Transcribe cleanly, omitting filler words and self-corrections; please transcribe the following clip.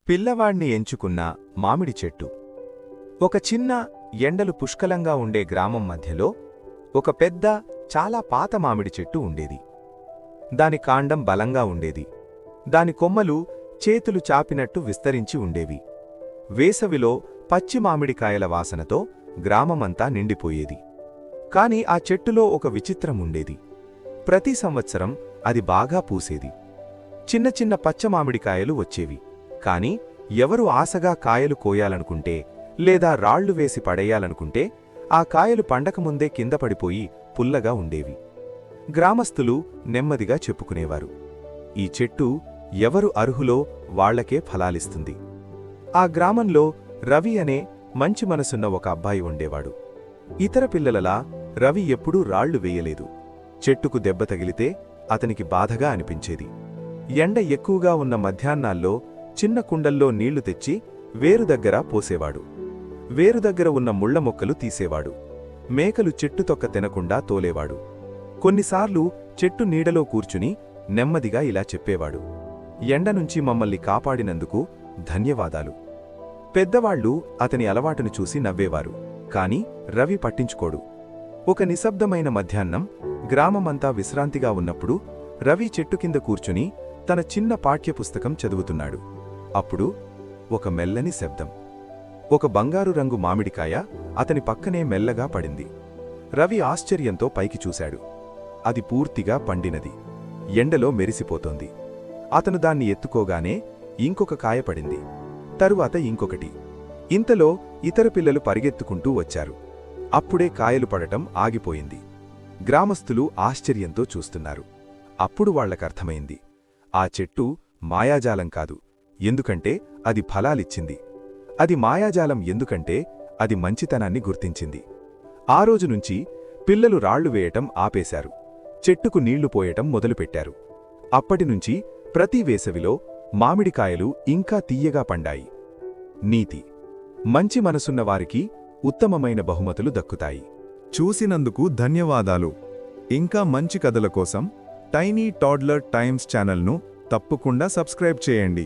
పిల్లవాణ్ణి ఎంచుకున్న మామిడి చెట్టు. ఒక చిన్న ఎండలు పుష్కలంగా ఉండే గ్రామం మధ్యలో ఒక పెద్ద చాలా పాత మామిడి చెట్టు ఉండేది. దాని కాండం బలంగా ఉండేది. దాని కొమ్మలు చేతులు చాపినట్టు విస్తరించి ఉండేవి. వేసవిలో పచ్చి మామిడికాయల వాసనతో గ్రామమంతా నిండిపోయేది. కాని ఆ చెట్టులో ఒక విచిత్రం ఉండేది. ప్రతి సంవత్సరం అది బాగా పూసేది. చిన్న చిన్న పచ్చ మామిడికాయలు వచ్చేవి. కాని ఎవరు ఆశగా కాయలు కోయాలనుకుంటే లేదా రాళ్లు వేసి పడేయాలనుకుంటే ఆ కాయలు పండకముందే కింద పడిపోయి పుల్లగా ఉండేవి. గ్రామస్థులు నెమ్మదిగా చెప్పుకునేవారు, ఈ చెట్టు ఎవరు అర్హులో వాళ్లకే ఫలాలిస్తుంది. ఆ గ్రామంలో రవి అనే మంచి మనసున్న ఒక అబ్బాయి ఉండేవాడు. ఇతర పిల్లలలా రవి ఎప్పుడూ రాళ్లు వేయలేదు. చెట్టుకు దెబ్బ తగిలితే అతనికి బాధగా అనిపించేది. ఎండ ఎక్కువగా ఉన్న మధ్యాహ్నాల్లో చిన్న కుండల్లో నీళ్లు తెచ్చి వేరు దగ్గర పోసేవాడు. వేరు దగ్గర ఉన్న ముళ్ల మొక్కలు తీసేవాడు. మేకలు చెట్టు తొక్క తినకుండా తోలేవాడు. కొన్నిసార్లు చెట్టు నీడలో కూర్చుని నెమ్మదిగా ఇలా చెప్పేవాడు, ఎండనుంచి మమ్మల్ని కాపాడినందుకు ధన్యవాదాలు. పెద్దవాళ్లు అతని అలవాటును చూసి నవ్వేవారు. కాని రవి పట్టించుకోడు. ఒక నిశ్శబ్దమైన మధ్యాహ్నం గ్రామమంతా విశ్రాంతిగా ఉన్నప్పుడు రవి చెట్టు కింద కూర్చుని తన చిన్న పాఠ్యపుస్తకం చదువుతున్నాడు. అప్పుడు ఒక మెల్లని శబ్దం. ఒక బంగారు రంగు మామిడికాయ అతని పక్కనే మెల్లగా పడింది. రవి ఆశ్చర్యంతో పైకి చూశాడు. అది పూర్తిగా పండినది. ఎండలో మెరిసిపోతోంది. అతను దాన్ని ఎత్తుకోగానే ఇంకొక కాయ పడింది. తరువాత ఇంకొకటి. ఇంతలో ఇతర పిల్లలు పరిగెత్తుకుంటూ వచ్చారు. అప్పుడే కాయలు పడటం ఆగిపోయింది. గ్రామస్థులు ఆశ్చర్యంతో చూస్తున్నారు. అప్పుడు వాళ్లకర్థమైంది, ఆ చెట్టు మాయాజాలం కాదు, ఎందుకంటే అది ఫలాలిచ్చింది. అది మాయాజాలం ఎందుకంటే అది మంచితనాన్ని గుర్తించింది. ఆ రోజునుంచి పిల్లలు రాళ్లు వేయటం ఆపేశారు. చెట్టుకు నీళ్లు పోయటం మొదలుపెట్టారు. అప్పటినుంచి ప్రతి వేసవిలో మామిడికాయలు ఇంకా తీయగా పండాయి. నీతి: మంచి మనసున్నవారికి ఉత్తమమైన బహుమతులు దక్కుతాయి. చూసినందుకు ధన్యవాదాలు. ఇంకా మంచి కథల కోసం టైనీ టాడ్లర్ టైమ్స్ ఛానల్ను తప్పకుండా సబ్స్క్రైబ్ చేయండి.